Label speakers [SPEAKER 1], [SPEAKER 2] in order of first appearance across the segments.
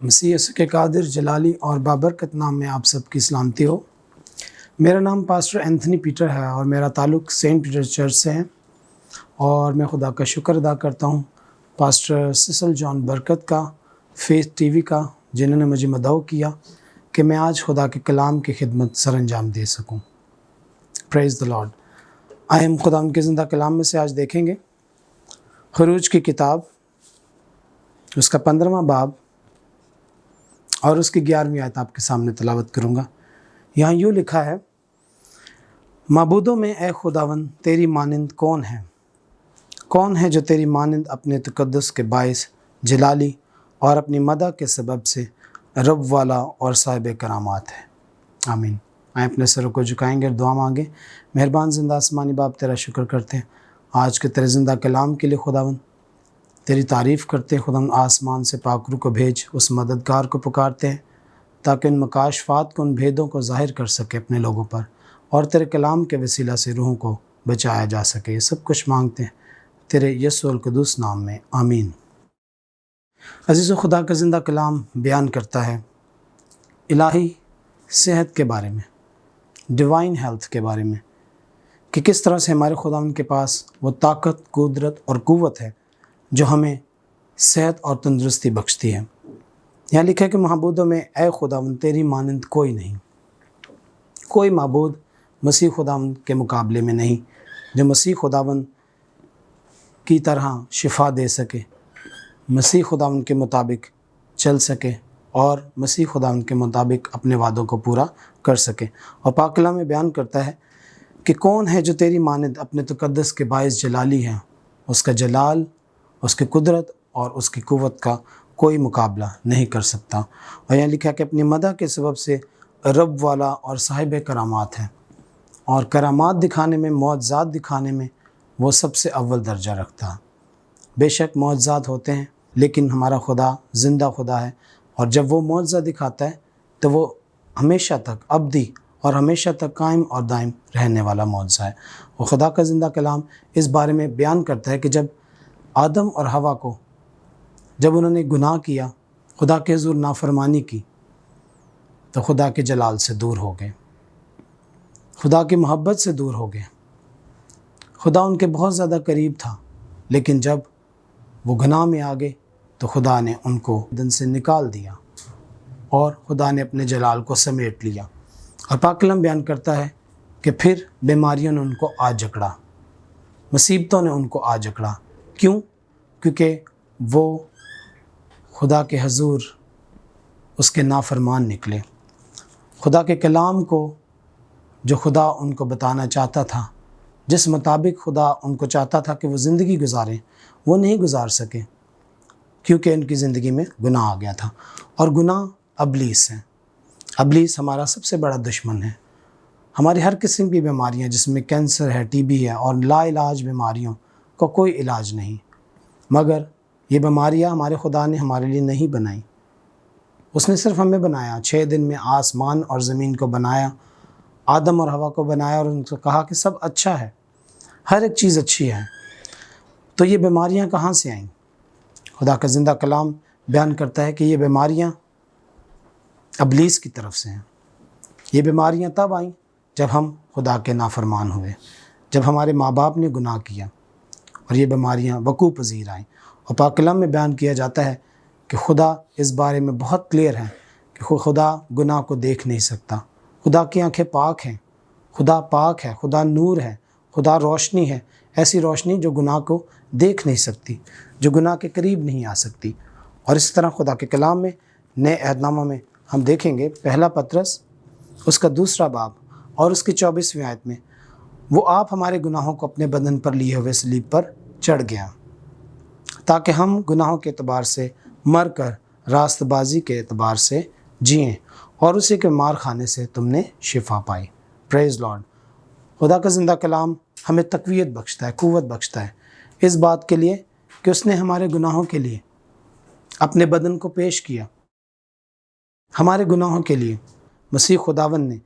[SPEAKER 1] مسیح یسوع کے قادر جلالی اور بابرکت نام میں آپ سب کی سلامتی ہو۔ میرا نام پاسٹر اینتھنی پیٹر ہے اور میرا تعلق سینٹ پیٹر چرچ سے ہے، اور میں خدا کا شکر ادا کرتا ہوں پاسٹر سیسل جان برکت کا، فیتھ ٹی وی کا، جنہوں نے مجھے مدعو کیا کہ میں آج خدا کے کلام کی خدمت سر انجام دے سکوں۔ پریز دی لارڈ۔ آئے ہم خدا ان کے زندہ کلام میں سے آج دیکھیں گے خروج کی کتاب، اس کا 15واں باب اور اس کی 11ویں آیت آپ کے سامنے تلاوت کروں گا۔ یہاں یوں لکھا ہے: معبودوں میں اے خداوند تیری مانند کون ہے؟ کون ہے جو تیری مانند اپنے تقدس کے باعث جلالی اور اپنی مدح کے سبب سے رب والا اور صاحب کرامات ہے؟ آمین۔ آئیں اپنے سروں کو جھکائیں گے اور دعا مانگیں۔ مہربان زندہ آسمانی باپ، تیرا شکر کرتے ہیں آج کے تیرے زندہ کلام کے لیے خداوند، تیری تعریف کرتے ہیں خداوند۔ آسمان سے پاک روح کو بھیج، اس مددگار کو پکارتے ہیں تاکہ ان مکاشفات کو، ان بھیدوں کو ظاہر کر سکے اپنے لوگوں پر، اور تیرے کلام کے وسیلہ سے روحوں کو بچایا جا سکے۔ یہ سب کچھ مانگتے ہیں تیرے یسوع القدوس نام میں، آمین۔ عزیز و خدا کا زندہ کلام بیان کرتا ہے الہی صحت کے بارے میں، ڈیوائن ہیلتھ کے بارے میں، کہ کس طرح سے ہمارے خداوند کے پاس وہ طاقت، قدرت اور قوت ہے جو ہمیں صحت اور تندرستی بخشتی ہے۔ یہاں لکھا ہے کہ معبودوں میں اے خداوند تیری مانند کوئی نہیں۔ کوئی معبود مسیح خداوند کے مقابلے میں نہیں جو مسیح خداوند کی طرح شفا دے سکے، مسیح خداوند کے مطابق چل سکے اور مسیح خداوند کے مطابق اپنے وعدوں کو پورا کر سکے۔ اور پاک کلام میں بیان کرتا ہے کہ کون ہے جو تیری مانند اپنے تقدس کے باعث جلالی ہے؟ اس کا جلال، اس کی قدرت اور اس کی قوت کا کوئی مقابلہ نہیں کر سکتا۔ اور یہاں لکھا کہ اپنی مدح کے سبب سے رب والا اور صاحب کرامات ہے، اور کرامات دکھانے میں، معجزات دکھانے میں وہ سب سے اول درجہ رکھتا ہے۔ بے شک معجزات ہوتے ہیں، لیکن ہمارا خدا زندہ خدا ہے، اور جب وہ معجزہ دکھاتا ہے تو وہ ہمیشہ تک ابدی اور ہمیشہ تک قائم اور دائم رہنے والا معجزہ ہے۔ اور خدا کا زندہ کلام اس بارے میں بیان کرتا ہے کہ جب آدم اور حوا کو، جب انہوں نے گناہ کیا، خدا کے حضور نافرمانی کی، تو خدا کے جلال سے دور ہو گئے، خدا کی محبت سے دور ہو گئے۔ خدا ان کے بہت زیادہ قریب تھا، لیکن جب وہ گناہ میں آ گئے تو خدا نے ان کو دن سے نکال دیا، اور خدا نے اپنے جلال کو سمیٹ لیا۔ اور پاک کلام بیان کرتا ہے کہ پھر بیماریوں نے ان کو آ جکڑا، مصیبتوں نے ان کو آ جکڑا۔ کیوں؟ کیونکہ وہ خدا کے حضور اس کے نافرمان نکلے۔ خدا کے کلام کو، جو خدا ان کو بتانا چاہتا تھا، جس مطابق خدا ان کو چاہتا تھا کہ وہ زندگی گزاریں، وہ نہیں گزار سکے، کیونکہ ان کی زندگی میں گناہ آ گیا تھا۔ اور گناہ ابلیس ہے۔ ابلیس ہمارا سب سے بڑا دشمن ہے۔ ہماری ہر قسم کی بیماریاں، جس میں کینسر ہے، ٹی بی ہے، اور لا علاج بیماریوں کا کوئی علاج نہیں، مگر یہ بیماریاں ہمارے خدا نے ہمارے لیے نہیں بنائیں۔ اس نے صرف ہمیں بنایا، 6 دن میں آسمان اور زمین کو بنایا، آدم اور حوا کو بنایا، اور ان کو کہا کہ سب اچھا ہے، ہر ایک چیز اچھی ہے۔ تو یہ بیماریاں کہاں سے آئیں؟ خدا کا زندہ کلام بیان کرتا ہے کہ یہ بیماریاں ابلیس کی طرف سے ہیں۔ یہ بیماریاں تب آئیں جب ہم خدا کے نافرمان ہوئے، جب ہمارے ماں باپ نے گناہ کیا، اور یہ بیماریاں وقوع پذیر آئیں۔ اور پاک کلام میں بیان کیا جاتا ہے کہ خدا اس بارے میں بہت کلیئر ہے کہ خدا گناہ کو دیکھ نہیں سکتا۔ خدا کی آنکھیں پاک ہیں، خدا پاک ہے، خدا نور ہے، خدا روشنی ہے، ایسی روشنی جو گناہ کو دیکھ نہیں سکتی، جو گناہ کے قریب نہیں آ سکتی۔ اور اس طرح خدا کے کلام میں، نئے عہد نامہ میں ہم دیکھیں گے، پہلا پطرس اس کا 2 باب اور اس کی 24ویں آیت میں، وہ آپ ہمارے گناہوں کو اپنے بدن پر لیے ہوئے صلیب پر چڑھ گیا، تاکہ ہم گناہوں کے اعتبار سے مر کر راست بازی کے اعتبار سے جئیں، اور اسی کے مار کھانے سے تم نے شفا پائی۔ پریز لارڈ۔ خدا کا زندہ کلام ہمیں تقویت بخشتا ہے، قوت بخشتا ہے، اس بات کے لیے کہ اس نے ہمارے گناہوں کے لیے اپنے بدن کو پیش کیا۔ ہمارے گناہوں کے لیے مسیح خداوند نے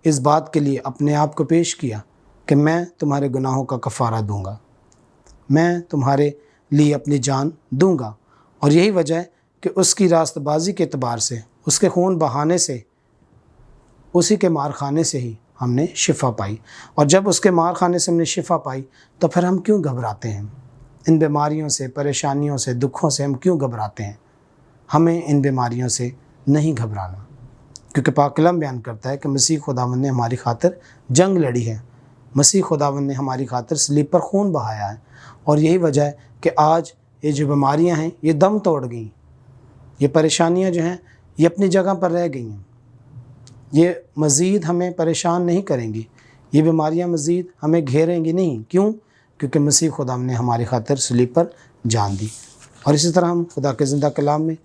[SPEAKER 1] اس بات کے لیے اپنے آپ کو پیش کیا کہ میں تمہارے گناہوں کا کفارہ دوں گا، میں تمہارے لیے اپنی جان دوں گا۔ اور یہی وجہ ہے کہ اس کی راست بازی کے اعتبار سے، اس کے خون بہانے سے، اسی کے مار خانے سے ہی ہم نے شفا پائی۔ اور جب اس کے مار خانے سے ہم نے شفا پائی تو پھر ہم کیوں گھبراتے ہیں؟ ان بیماریوں سے، پریشانیوں سے، دکھوں سے ہم کیوں گھبراتے ہیں؟ ہمیں ان بیماریوں سے نہیں گھبرانا، کیونکہ پاک کلام بیان کرتا ہے کہ مسیح خداوند نے ہماری خاطر جنگ لڑی ہے، مسیح خداوند نے ہماری خاطر صلیب پر خون بہایا ہے۔ اور یہی وجہ ہے کہ آج یہ جو بیماریاں ہیں یہ دم توڑ گئیں، یہ پریشانیاں جو ہیں یہ اپنی جگہ پر رہ گئی ہیں، یہ مزید ہمیں پریشان نہیں کریں گی، یہ بیماریاں مزید ہمیں گھیریں گی نہیں۔ کیوں؟ کیونکہ مسیح خداوند نے ہماری خاطر صلیب پر جان دی۔ اور اسی طرح ہم خدا کے زندہ کلام میں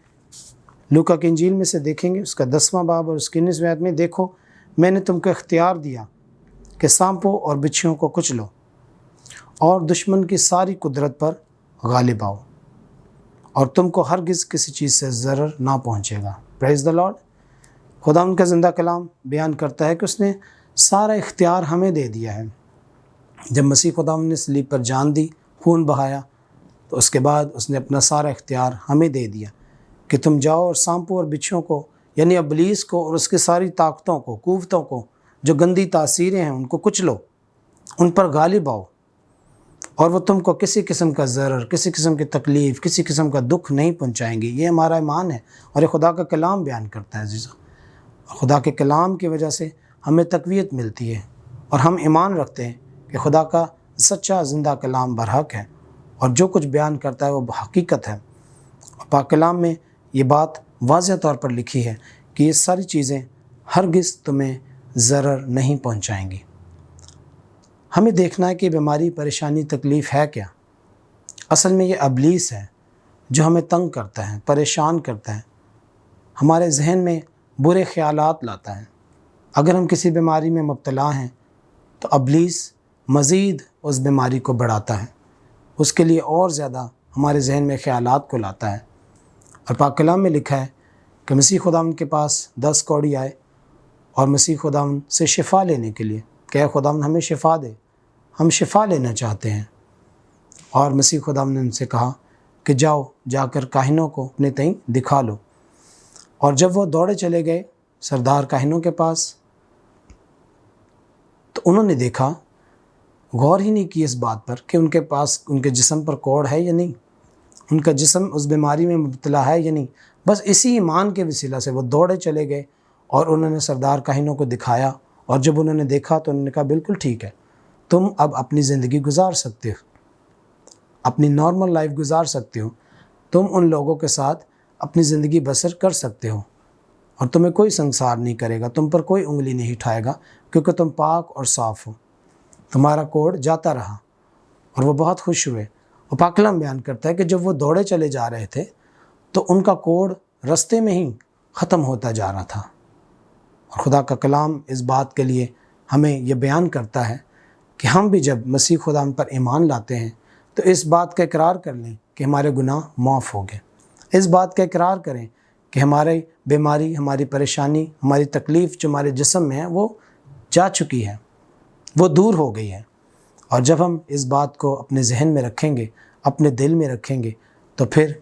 [SPEAKER 1] لوکا کی انجیل میں سے دیکھیں گے، اس کا 10واں باب اور اس کی 19ویں آیت میں، دیکھو میں نے تم کو اختیار دیا کہ سانپوں اور بچھیوں کو کچلو اور دشمن کی ساری قدرت پر غالب آؤ، اور تم کو ہرگز کسی چیز سے ضرر نہ پہنچے گا۔ پریز دا لارڈ۔ خدا ان کا زندہ کلام بیان کرتا ہے کہ اس نے سارا اختیار ہمیں دے دیا ہے۔ جب مسیح خدا نے صلیب پر جان دی، خون بہایا، تو اس کے بعد اس نے اپنا سارا اختیار ہمیں دے دیا کہ تم جاؤ اور سانپوں اور بچھوں کو، یعنی ابلیس کو اور اس کی ساری طاقتوں کو، قوتوں کو، جو گندی تاثیریں ہیں ان کو کچلو، ان پر غالب آؤ، اور وہ تم کو کسی قسم کا ضرر، کسی قسم کی تکلیف، کسی قسم کا دکھ نہیں پہنچائیں گے۔ یہ ہمارا ایمان ہے اور یہ خدا کا کلام بیان کرتا ہے عزیزو۔ خدا کے کلام کی وجہ سے ہمیں تقویت ملتی ہے، اور ہم ایمان رکھتے ہیں کہ خدا کا سچا زندہ کلام برحق ہے، اور جو کچھ بیان کرتا ہے وہ حقیقت ہے۔ اور پاک کلام میں یہ بات واضح طور پر لکھی ہے کہ یہ ساری چیزیں ہرگز تمہیں ضرر نہیں پہنچائیں گی۔ ہمیں دیکھنا ہے کہ بیماری، پریشانی، تکلیف ہے کیا۔ اصل میں یہ ابلیس ہے جو ہمیں تنگ کرتا ہے، پریشان کرتا ہے، ہمارے ذہن میں برے خیالات لاتا ہے۔ اگر ہم کسی بیماری میں مبتلا ہیں تو ابلیس مزید اس بیماری کو بڑھاتا ہے، اس کے لیے اور زیادہ ہمارے ذہن میں خیالات کو لاتا ہے۔ اور پاک کلام میں لکھا ہے کہ مسیح خداوند کے پاس 10 کوڑی آئے اور مسیح خداوند سے شفا لینے کے لیے کہ اے خداوند ہمیں شفا دے، ہم شفا لینا چاہتے ہیں۔ اور مسیح خداوند نے ان سے کہا کہ جاؤ، جا کر کاہنوں کو اپنے تئیں دکھا لو۔ اور جب وہ دوڑے چلے گئے سردار کاہنوں کے پاس، تو انہوں نے دیکھا، غور ہی نہیں کی اس بات پر کہ ان کے پاس، ان کے جسم پر کوڑ ہے یا نہیں، ان کا جسم اس بیماری میں مبتلا ہے یا نہیں۔ بس اسی ایمان کے وسیلہ سے وہ دوڑے چلے گئے اور انہوں نے سردار کاہنوں کو دکھایا، اور جب انہوں نے دیکھا تو انہوں نے کہا بالکل ٹھیک ہے، تم اب اپنی زندگی گزار سکتے ہو، اپنی نارمل لائف گزار سکتے ہو، تم ان لوگوں کے ساتھ اپنی زندگی بسر کر سکتے ہو، اور تمہیں کوئی سنسار نہیں کرے گا، تم پر کوئی انگلی نہیں اٹھائے گا، کیونکہ تم پاک اور صاف ہو۔ تمہارا کوڑ جاتا رہا، اور وہ بہت خوش ہوئے۔ اور پاک کلام بیان کرتا ہے کہ جب وہ دوڑے چلے جا رہے تھے تو ان کا کوڑ رستے میں ہی ختم ہوتا جا رہا تھا۔ اور خدا کا کلام اس بات کے لیے ہمیں یہ بیان کرتا ہے کہ ہم بھی جب مسیح خدا پر ایمان لاتے ہیں تو اس بات کا اقرار کر لیں کہ ہمارے گناہ معاف ہو گئے، اس بات کا اقرار کریں کہ ہماری بیماری، ہماری پریشانی، ہماری تکلیف جو ہمارے جسم میں ہے وہ جا چکی ہے، وہ دور ہو گئی ہے۔ اور جب ہم اس بات کو اپنے ذہن میں رکھیں گے، اپنے دل میں رکھیں گے، تو پھر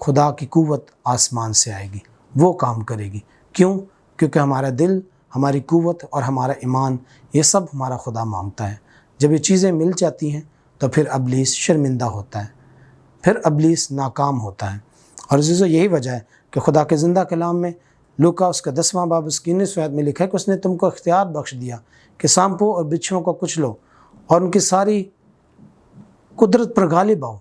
[SPEAKER 1] خدا کی قوت آسمان سے آئے گی، وہ کام کرے گی۔ کیوں؟ کیونکہ ہمارا دل، ہماری قوت اور ہمارا ایمان، یہ سب ہمارا خدا مانگتا ہے۔ جب یہ چیزیں مل جاتی ہیں تو پھر ابلیس شرمندہ ہوتا ہے، پھر ابلیس ناکام ہوتا ہے۔ اور عزیزو، یہی وجہ ہے کہ خدا کے زندہ کلام میں لوکا اس کا 10واں باب اس کی 19ویں آیت میں لکھا ہے کہ اس نے تم کو اختیار بخش دیا کہ سانپوں اور بچھوؤں کو کچلو اور ان کی ساری قدرت پر غالب آؤ۔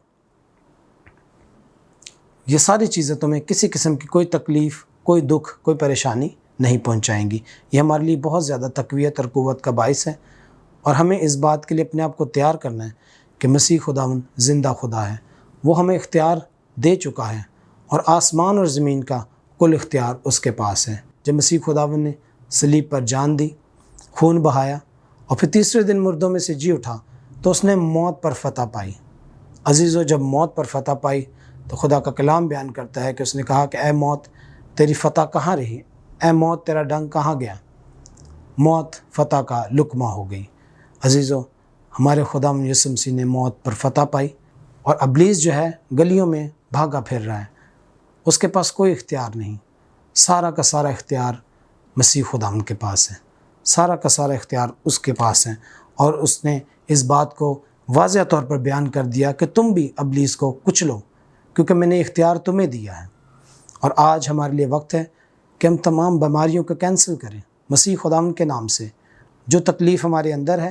[SPEAKER 1] یہ ساری چیزیں تمہیں کسی قسم کی کوئی تکلیف، کوئی دکھ، کوئی پریشانی نہیں پہنچائیں گی۔ یہ ہمارے لیے بہت زیادہ تقویت اور قوت کا باعث ہے، اور ہمیں اس بات کے لیے اپنے آپ کو تیار کرنا ہے کہ مسیح خداوند زندہ خدا ہے، وہ ہمیں اختیار دے چکا ہے، اور آسمان اور زمین کا کل اختیار اس کے پاس ہے۔ جب مسیح خداوند نے صلیب پر جان دی، خون بہایا، اور پھر تیسرے دن مردوں میں سے جی اٹھا، تو اس نے موت پر فتح پائی۔ عزیزو، جب موت پر فتح پائی تو خدا کا کلام بیان کرتا ہے کہ اس نے کہا کہ اے موت، تیری فتح کہاں رہی؟ اے موت، تیرا ڈنگ کہاں گیا؟ موت فتح کا لقمہ ہو گئی۔ عزیزو، ہمارے خدا یسوع مسیح نے موت پر فتح پائی، اور ابلیس جو ہے گلیوں میں بھاگا پھر رہا ہے، اس کے پاس کوئی اختیار نہیں۔ سارا کا سارا اختیار مسیح خدا کے پاس ہے، سارا کا سارا اختیار اس کے پاس ہے، اور اس نے اس بات کو واضح طور پر بیان کر دیا کہ تم بھی ابلیس کو کچلو، کیونکہ میں نے اختیار تمہیں دیا ہے۔ اور آج ہمارے لیے وقت ہے کہ ہم تمام بیماریوں کو کینسل کریں مسیح خدا کے نام سے۔ جو تکلیف ہمارے اندر ہے،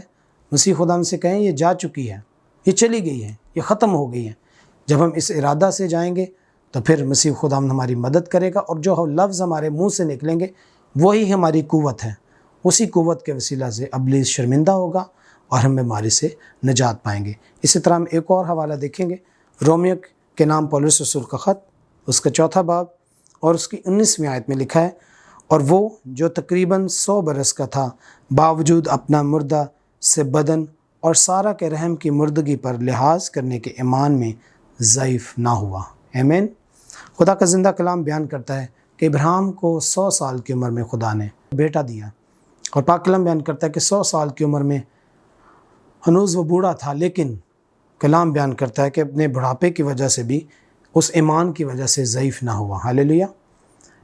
[SPEAKER 1] مسیح خدا سے کہیں یہ جا چکی ہے، یہ چلی گئی ہے، یہ ختم ہو گئی ہے۔ جب ہم اس ارادہ سے جائیں گے تو پھر مسیح خدا ہماری مدد کرے گا، اور جو لفظ ہمارے منہ سے نکلیں گے وہی ہماری قوت ہے۔ اسی قوت کے وسیلہ سے ابلیس شرمندہ ہوگا اور ہم بیماری سے نجات پائیں گے۔ اسی طرح ہم ایک اور حوالہ دیکھیں گے، رومیو کے نام پولس رسول کا خط، اس کا 4 باب اور اس کی 19ویں آیت میں لکھا ہے، اور وہ جو تقریباً 100 برس کا تھا، باوجود اپنا مردہ سے بدن اور سارا کے رحم کی مردگی پر لحاظ کرنے کے ایمان میں ضعیف نہ ہوا۔ آمین۔ خدا کا زندہ کلام بیان کرتا ہے کہ ابراہیم کو 100 سال کی عمر میں خدا نے بیٹا دیا، اور پاک کلام بیان کرتا ہے کہ 100 سال کی عمر میں ہنوز وہ بوڑھا تھا، لیکن کلام بیان کرتا ہے کہ اپنے بڑھاپے کی وجہ سے بھی اس ایمان کی وجہ سے ضعیف نہ ہوا۔ ہاللیلویہ۔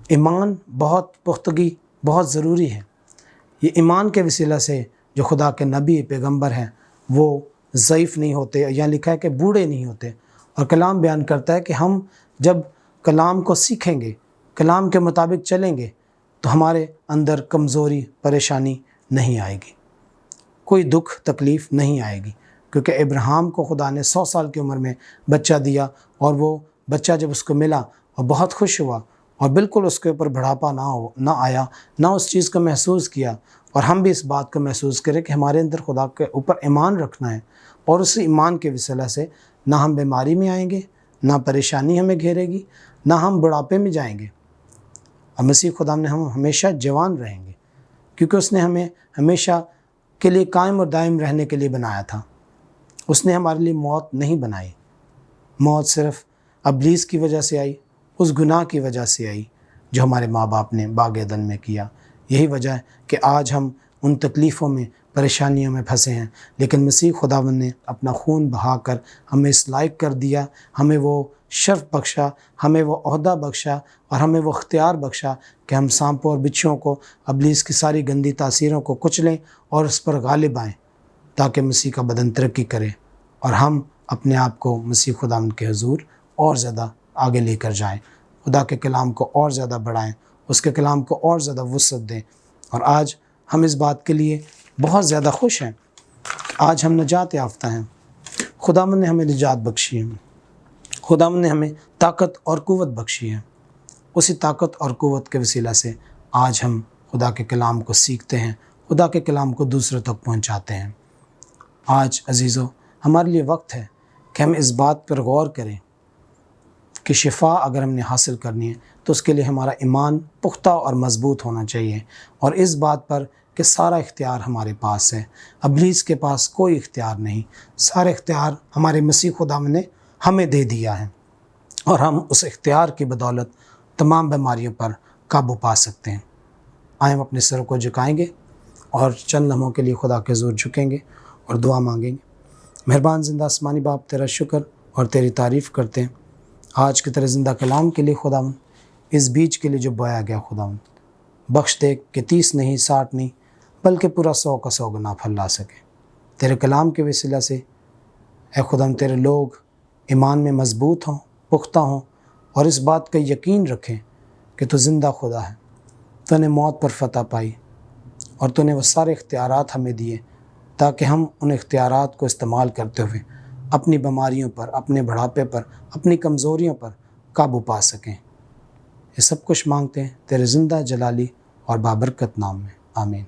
[SPEAKER 1] ایمان بہت پختگی بہت ضروری ہے۔ یہ ایمان کے وسیلہ سے جو خدا کے نبی پیغمبر ہیں وہ ضعیف نہیں ہوتے، یہاں لکھا ہے کہ بوڑھے نہیں ہوتے۔ اور کلام بیان کرتا ہے کہ ہم جب کلام کو سیکھیں گے، کلام کے مطابق چلیں گے، تو ہمارے اندر کمزوری پریشانی نہیں آئے گی، کوئی دکھ تکلیف نہیں آئے گی، کیونکہ ابراہیم کو خدا نے 100 سال کی عمر میں بچہ دیا، اور وہ بچہ جب اس کو ملا اور بہت خوش ہوا، اور بالکل اس کے اوپر بڑھاپا نہ آیا، نہ اس چیز کو محسوس کیا۔ اور ہم بھی اس بات کو محسوس کریں کہ ہمارے اندر خدا کے اوپر ایمان رکھنا ہے، اور اس ایمان کے وسیلہ سے نہ ہم بیماری میں آئیں گے، نہ پریشانی ہمیں گھیرے گی، نہ ہم بڑھاپے میں جائیں گے، اور مسیح خدا نے ہم ہمیشہ جوان رہیں گے، کیونکہ اس نے ہمیں ہمیشہ کے لیے قائم اور دائم رہنے کے لیے بنایا تھا۔ اس نے ہمارے لیے موت نہیں بنائی۔ موت صرف ابلیس کی وجہ سے آئی، اس گناہ کی وجہ سے آئی جو ہمارے ماں باپ نے باغ عدن میں کیا۔ یہی وجہ ہے کہ آج ہم ان تکلیفوں میں، پریشانیوں میں پھنسے ہیں، لیکن مسیح خداوند نے اپنا خون بہا کر ہمیں اس لائق کر دیا، ہمیں وہ شرف بخشا، ہمیں وہ عہدہ بخشا، اور ہمیں وہ اختیار بخشا کہ ہم سانپوں اور بچھوؤں کو، ابلیس کی ساری گندی تاثیروں کو کچلیں اور اس پر غالب آئیں، تاکہ مسیح کا بدن ترقی کرے، اور ہم اپنے آپ کو مسیح خداوند کے حضور اور زیادہ آگے لے کر جائیں، خدا کے کلام کو اور زیادہ بڑھائیں، اس کے کلام کو اور زیادہ وسعت دیں۔ اور آج ہم اس بات کے لیے بہت زیادہ خوش ہیں، آج ہم نجات یافتہ ہیں۔ خداوند نے ہمیں نجات بخشی ہے، خداوند نے ہمیں طاقت اور قوت بخشی ہے۔ اسی طاقت اور قوت کے وسیلہ سے آج ہم خدا کے کلام کو سیکھتے ہیں، خدا کے کلام کو دوسروں تک پہنچاتے ہیں۔ آج عزیزو، ہمارے لیے وقت ہے کہ ہم اس بات پر غور کریں کہ شفا اگر ہم نے حاصل کرنی ہے تو اس کے لیے ہمارا ایمان پختہ اور مضبوط ہونا چاہیے، اور اس بات پر کہ سارا اختیار ہمارے پاس ہے، ابلیس کے پاس کوئی اختیار نہیں، سارا اختیار ہمارے مسیح خداوند نے ہمیں دے دیا ہے، اور ہم اس اختیار کی بدولت تمام بیماریوں پر قابو پا سکتے ہیں۔ آئیں ہم اپنے سروں کو جھکائیں گے اور چند لمحوں کے لیے خدا کے حضور جھکیں گے اور دعا مانگیں گے۔ مہربان زندہ آسمانی باپ، تیرا شکر اور تیری تعریف کرتے ہیں آج کے تیرے زندہ کلام کے لیے خداوند، اس بیج کے لیے جو بویا گیا خداوند، بخش دے کہ 30 نہیں، 60 نہیں، بلکہ پورا 100 کا 100 گنا پھل لا سکے۔ تیرے کلام کے وسیلہ سے اے خداوند تیرے لوگ ایمان میں مضبوط ہوں، پختہ ہوں، اور اس بات کا یقین رکھیں کہ تو زندہ خدا ہے، تو نے موت پر فتح پائی، اور تو نے وہ سارے اختیارات ہمیں دیے تاکہ ہم ان اختیارات کو استعمال کرتے ہوئے اپنی بیماریوں پر، اپنے بڑھاپے پر، اپنی کمزوریوں پر قابو پا سکیں۔ یہ سب کچھ مانگتے ہیں تیرے زندہ جلالی اور بابرکت نام میں، آمین۔